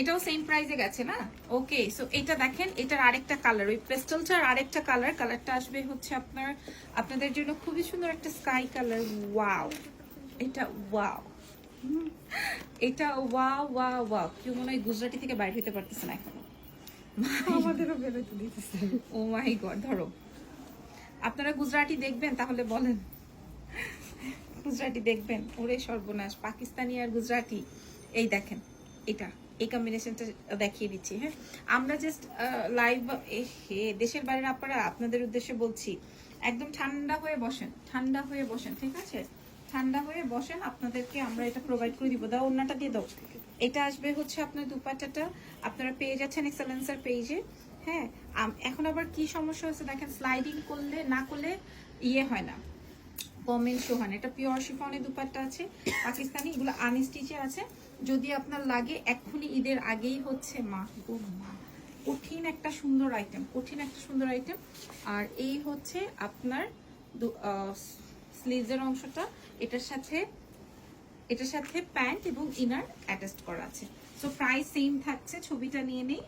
এটাও সেম প্রাইসে গেছে না? ওকে, সো এটা দেখেন, এটার আরেকটা কালার, ওই পেস্টেলটার আরেকটা কালার, কালারটা আসবে হচ্ছে আপনাদের জন্য খুবই সুন্দর একটা স্কাই কালার। ওয়াও, এটা ওয়াও, এটা ওয়াও ওয়াও ওয়াও। কেউ মনে হয় গুজরাটি থেকে বাইরে হতে পারতেছে না এখনো। আমাদেরও বেরোতে দিতেছে। ও মাই গড, ধরো। আপনারা গুজরাটি দেখবেন তাহলে বলেন, গুজরাটি দেখবেন? ওরে সর্বনাশ, পাকিস্তানি আর গুজরাটি। এই দেখেন, এটা এই কম্বিনেশনটা দেখিয়ে দিচ্ছি। হ্যাঁ, আমরা জাস্ট লাইভ, দেশের বাইরে আপনারা, আপনাদের উদ্দেশ্যে বলছি, একদম ঠান্ডা হয়ে বসেন, ঠান্ডা হয়ে বসেন, ঠিক আছে? ঠান্ডা হয়ে বসেন, আপনাদেরকে আমরা এটা প্রোভাইড করে দিব। দাও, ওন্নাটা দিয়ে দাও। এটা আসবে হচ্ছে আপনার দুপাট্টাটা, আপনারা পেয়ে যাচ্ছেন এক্সেলেন্সার পেজে। হ্যাঁ, এখন আবার কি সমস্যা হচ্ছে দেখেন, স্লাইডিং করলে না করলে ইয়ে হয় না, কমেন্ট শো হয় না। এটা পিওর শিফনের দুপাট্টা আছে, পাকিস্তানি, এগুলো আনস্টিচে আছে। যদি আপনার লাগে এক্ষুনি ঈদের আগেই হচ্ছে, মা গো মা, কঠিন একটা সুন্দর আইটেম, কঠিন একটা সুন্দর আইটেম। আর এই হচ্ছে আপনার স্লিভসের অংশটা, এটার সাথে প্যান্ট এবং ইনার অ্যাটাচড করা আছে। সো প্রাইস সেম থাকছে, ছবিটা নিয়ে নেই।